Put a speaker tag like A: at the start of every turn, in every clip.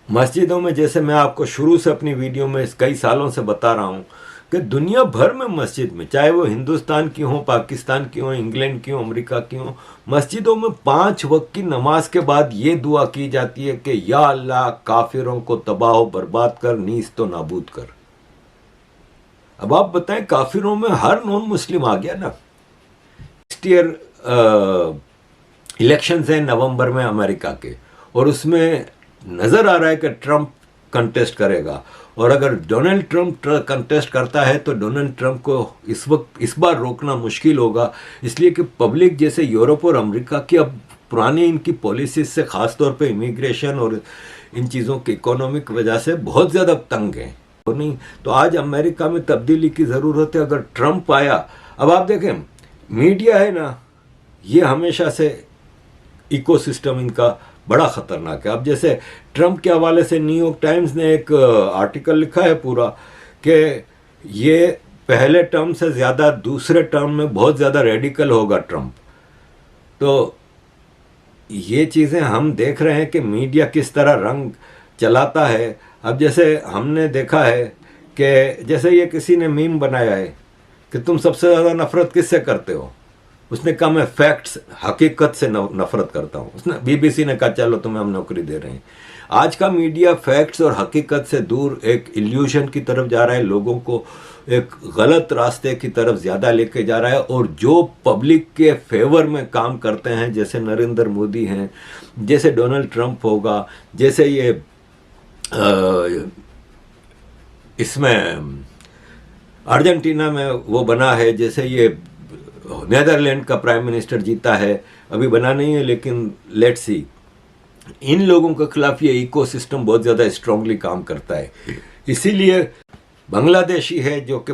A: मस्जिदों में, जैसे मैं आपको शुरू से अपनी वीडियो में कई सालों से बता रहा हूँ कि दुनिया भर में मस्जिद में, चाहे वो हिंदुस्तान की हो, पाकिस्तान की हो, इंग्लैंड की हो, अमेरिका की हो, मस्जिदों में 5 वक्त की नमाज के बाद ये दुआ की जाती है कि या अल्लाह काफिरों को तबाह बर्बाद कर, नीस तो नाबूद कर। अब आप बताएं, काफिरों में हर नॉन मुस्लिम आ गया ना। नेक्स्ट ईयर इलेक्शंस हैं नवंबर में अमेरिका के, और उसमें नजर आ रहा है कि ट्रंप कंटेस्ट करेगा, और अगर डोनाल्ड ट्रंप कंटेस्ट करता है तो डोनाल्ड ट्रंप को इस बार रोकना मुश्किल होगा, इसलिए कि पब्लिक जैसे यूरोप और अमेरिका की अब पुरानी इनकी पॉलिसीज से, ख़ासतौर पे इमिग्रेशन और इन चीज़ों की इकोनॉमिक वजह से बहुत ज़्यादा तंग है। तो नहीं तो आज अमेरिका में तब्दीली की ज़रूरत है अगर ट्रंप आया। अब आप देखें, मीडिया है ना, ये हमेशा से इकोसिस्टम इनका बड़ा खतरनाक है। अब जैसे ट्रंप के हवाले से न्यूयॉर्क टाइम्स ने एक आर्टिकल लिखा है पूरा कि ये पहले टर्म से ज़्यादा दूसरे टर्म में बहुत ज़्यादा रेडिकल होगा ट्रंप। तो ये चीज़ें हम देख रहे हैं कि मीडिया किस तरह रंग चलाता है। अब जैसे हमने देखा है कि जैसे ये किसी ने मीम बनाया है कि तुम सबसे ज़्यादा नफ़रत किससे करते हो, उसने कहा मैं फैक्ट्स, हकीकत से नफरत करता हूँ। उसने बीबीसी ने कहा चलो तुम्हें हम नौकरी दे रहे हैं। आज का मीडिया फैक्ट्स और हकीकत से दूर एक इल्यूशन की तरफ जा रहा है, लोगों को एक गलत रास्ते की तरफ ज़्यादा लेके जा रहा है, और जो पब्लिक के फेवर में काम करते हैं, जैसे नरेंद्र मोदी हैं, जैसे डोनाल्ड ट्रंप होगा, जैसे ये इसमें अर्जेंटीना में वो बना है, जैसे ये नेदरलैंड का प्राइम मिनिस्टर जीता है, अभी बना नहीं है लेकिन लेट्स सी, इन लोगों के खिलाफ ये इकोसिस्टम बहुत ज़्यादा स्ट्रांगली काम करता है। इसीलिए बांग्लादेशी है जो कि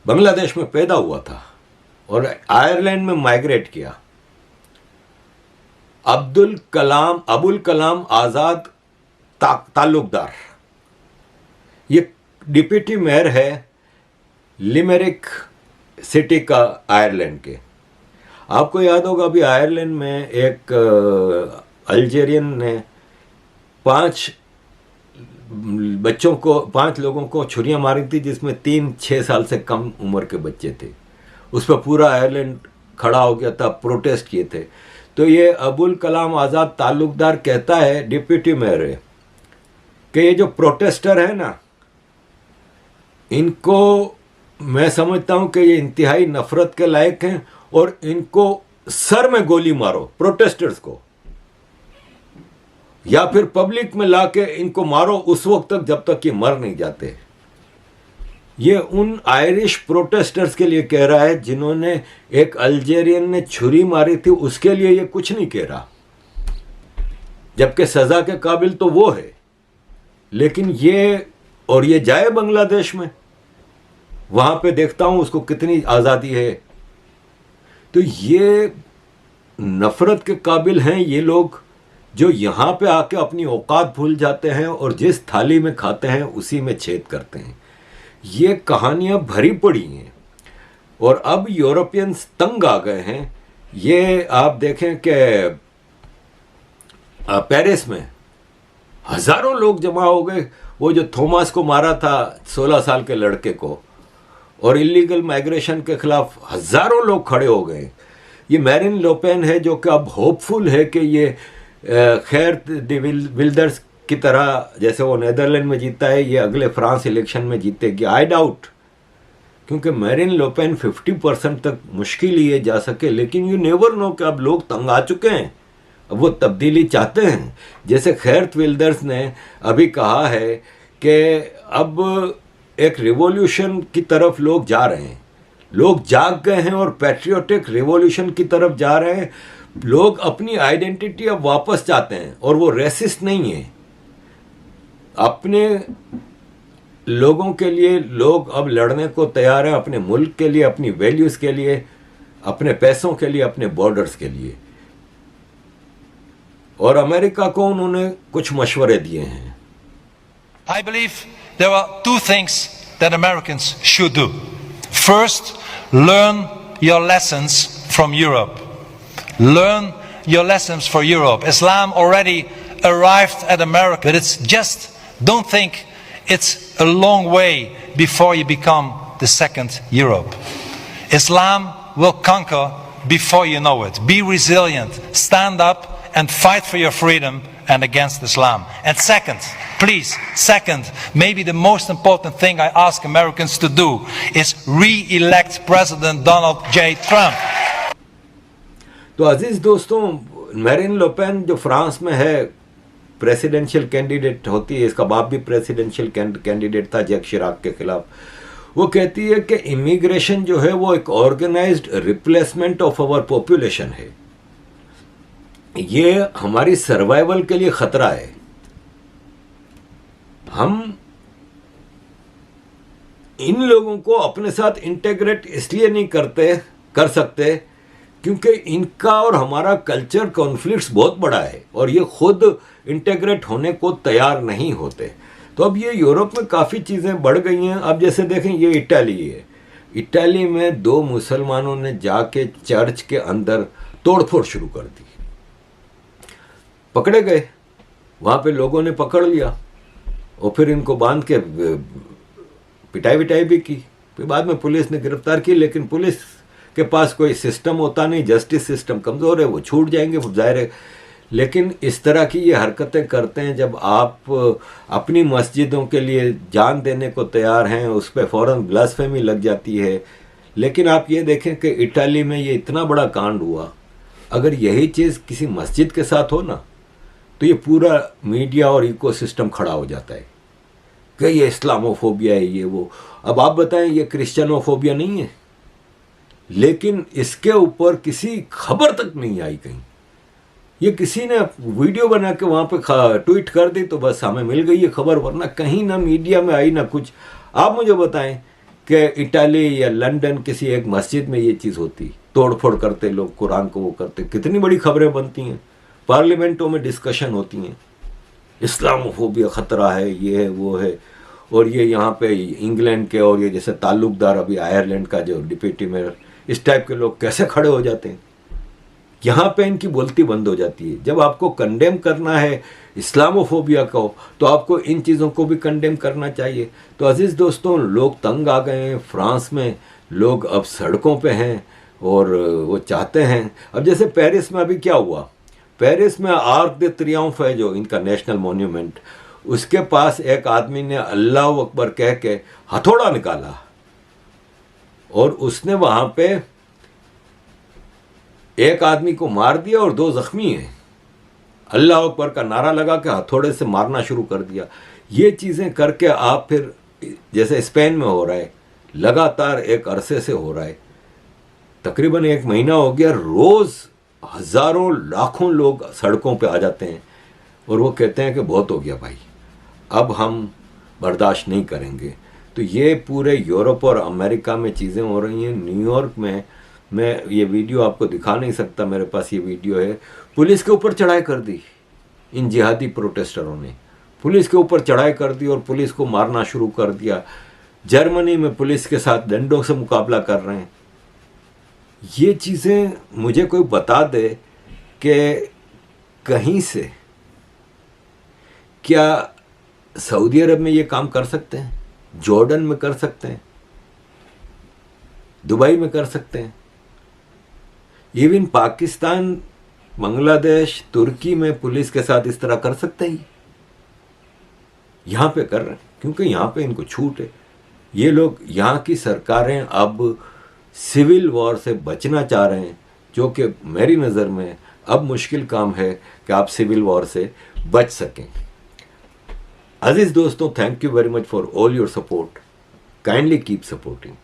A: बांग्लादेश में पैदा हुआ था और आयरलैंड में माइग्रेट किया, अबुल कलाम आज़ाद ताल्लुकदार, ये डिप्टी मेयर है लिमेरिक सिटी का आयरलैंड के। आपको याद होगा अभी आयरलैंड में एक अल्जेरियन ने 5 लोगों को छुरियां मारी थी, जिसमें 3-6 साल से कम उम्र के बच्चे थे। उस पर पूरा आयरलैंड खड़ा हो गया था, प्रोटेस्ट किए थे। तो ये अबुल कलाम आज़ाद ताल्लुकदार कहता है, डिप्टी मेयर है, कि ये जो प्रोटेस्टर है ना, इनको मैं समझता हूं कि ये इंतहाई नफरत के लायक हैं, और इनको सर में गोली मारो प्रोटेस्टर्स को, या फिर पब्लिक में लाके इनको मारो उस वक्त तक जब तक ये मर नहीं जाते। ये उन आयरिश प्रोटेस्टर्स के लिए कह रहा है जिन्होंने एक अल्जेरियन ने छुरी मारी थी, उसके लिए ये कुछ नहीं कह रहा, जबकि सजा के काबिल तो वो है। लेकिन ये जाए बांग्लादेश में, वहां पे देखता हूं उसको कितनी आज़ादी है। तो ये नफरत के काबिल हैं ये लोग, जो यहां पे आके अपनी औकात भूल जाते हैं और जिस थाली में खाते हैं उसी में छेद करते हैं। ये कहानियां भरी पड़ी हैं, और अब यूरोपियंस तंग आ गए हैं। ये आप देखें कि पेरिस में हजारों लोग जमा हो गए, वो जो थॉमस को मारा था 16 साल के लड़के को, और इलीगल माइग्रेशन के खिलाफ हजारों लोग खड़े हो गए। ये मैरिन लोपेन है जो कि अब होपफुल है कि ये खैर विल्डर्स की तरह, जैसे वो नेदरलैंड में जीता है, ये अगले फ्रांस इलेक्शन में जीतेगी। आई डाउट, क्योंकि मैरिन लोपेन 50% तक मुश्किल ही है जा सके, लेकिन यू नेवर नो कि अब लोग तंग आ चुके हैं, अब वो तब्दीली चाहते हैं। जैसे खैर विल्डर्स ने अभी कहा है कि अब एक रिवॉल्यूशन की तरफ लोग जा रहे हैं, लोग जाग गए हैं और पैट्रियोटिक रिवॉल्यूशन की तरफ जा रहे हैं। लोग अपनी आइडेंटिटी अब वापस चाहते हैं, और वो रेसिस्ट नहीं है। अपने लोगों के लिए लोग अब लड़ने को तैयार हैं, अपने मुल्क के लिए, अपनी वैल्यूज के लिए, अपने पैसों के लिए, अपने बॉर्डर्स के लिए। और अमेरिका को उन्होंने कुछ मशवरे दिए हैं।
B: I believe there are 2 things that Americans should do. First, learn your lessons from Europe. Learn your lessons from Europe. Islam already arrived at America. But it's just, don't think it's a long way before you become the second Europe. Islam will conquer before you know it. Be resilient, stand up and fight for your freedom and against Islam. And second, please, maybe the most important thing I ask Americans to do is re-elect President Donald J. Trump.
A: तो अजीज दोस्तों, marine लोपेन जो France में है, presidential candidate होती है, इसका बाप भी प्रेसिडेंशियल कैंडिडेट था जैक शिराक के खिलाफ। वो कहती है कि इमिग्रेशन जो है वो एक organised replacement of our population है, ये हमारी सर्वाइवल के लिए खतरा है। हम इन लोगों को अपने साथ इंटेग्रेट इसलिए नहीं कर सकते क्योंकि इनका और हमारा कल्चर कॉन्फ्लिक्ट्स बहुत बड़ा है और ये खुद इंटेग्रेट होने को तैयार नहीं होते। तो अब ये यूरोप में काफ़ी चीज़ें बढ़ गई हैं। अब जैसे देखें, ये इटाली है, इटाली में 2 मुसलमानों ने जाके चर्च के अंदर तोड़फोड़ शुरू कर दी, पकड़े गए, वहाँ पे लोगों ने पकड़ लिया और फिर इनको बांध के पिटाई विटाई भी की। फिर बाद में पुलिस ने गिरफ्तार की, लेकिन पुलिस के पास कोई सिस्टम होता नहीं, जस्टिस सिस्टम कमज़ोर है, वो छूट जाएंगे, वो जाहिर है। लेकिन इस तरह की ये हरकतें करते हैं, जब आप अपनी मस्जिदों के लिए जान देने को तैयार हैं, उस पर फ़ौरन ब्लास्फेमी लग जाती है। लेकिन आप ये देखें कि इटाली में ये इतना बड़ा कांड हुआ, अगर यही चीज़ किसी मस्जिद के साथ हो ना, तो ये पूरा मीडिया और इकोसिस्टम खड़ा हो जाता है कि ये इस्लामोफोबिया है, ये वो। अब आप बताएं, ये क्रिश्चियनोफोबिया नहीं है, लेकिन इसके ऊपर किसी खबर तक नहीं आई कहीं। ये किसी ने वीडियो बना के वहाँ पे ट्वीट कर दी तो बस हमें मिल गई ये खबर, वरना कहीं ना मीडिया में आई ना कुछ। आप मुझे बताएं कि इटाली या लंदन किसी एक मस्जिद में ये चीज़ होती, तोड़फोड़ करते लोग, कुरान को वो करते, कितनी बड़ी खबरें बनती हैं, पार्लियामेंटों में डिस्कशन होती हैं, इस्लामोफोबिया ख़तरा है, ये है वो है। और ये यहाँ पे इंग्लैंड के और ये जैसे ताल्लुकदार अभी आयरलैंड का जो डिप्टी मेयर, इस टाइप के लोग कैसे खड़े हो जाते हैं, यहाँ पे इनकी बोलती बंद हो जाती है। जब आपको कंडेम करना है इस्लामोफोबिया को, तो आपको इन चीज़ों को भी कंडेम करना चाहिए। तो अजीज़ दोस्तों, लोग तंग आ गए हैं, फ्रांस में लोग अब सड़कों पे हैं और वो चाहते हैं। अब जैसे पेरिस में अभी क्या हुआ, पेरिस में आर्क दे ट्रियोम्फ है जो इनका नेशनल मॉन्यूमेंट, उसके पास एक आदमी ने अल्लाह अकबर कह के हथौड़ा निकाला और उसने वहाँ पे एक आदमी को मार दिया और 2 जख्मी हैं। अल्लाह अकबर का नारा लगा के हथौड़े से मारना शुरू कर दिया। ये चीज़ें करके आप फिर, जैसे स्पेन में हो रहा है, लगातार एक अरसे से हो रहा है, तकरीबन 1 महीना हो गया, रोज़ हज़ारों लाखों लोग सड़कों पे आ जाते हैं और वो कहते हैं कि बहुत हो गया भाई, अब हम बर्दाश्त नहीं करेंगे। तो ये पूरे यूरोप और अमेरिका में चीज़ें हो रही हैं। न्यूयॉर्क में मैं ये वीडियो आपको दिखा नहीं सकता, मेरे पास ये वीडियो है, पुलिस के ऊपर चढ़ाई कर दी इन जिहादी प्रोटेस्टरों ने, पुलिस के ऊपर चढ़ाई कर दी और पुलिस को मारना शुरू कर दिया। जर्मनी में पुलिस के साथ डंडों से मुकाबला कर रहे हैं। ये चीज़ें मुझे कोई बता दे कि कहीं से क्या सऊदी अरब में ये काम कर सकते हैं, जॉर्डन में कर सकते हैं, दुबई में कर सकते हैं, इवन पाकिस्तान, बांग्लादेश, तुर्की में पुलिस के साथ इस तरह कर सकते हैं। यहाँ पे कर रहे हैं क्योंकि यहाँ पे इनको छूट है। ये लोग, यहाँ की सरकारें अब सिविल वॉर से बचना चाह रहे हैं, जो कि मेरी नज़र में अब मुश्किल काम है कि आप सिविल वॉर से बच सकें। अजीज़ दोस्तों, thank you very much for all your support. Kindly keep supporting.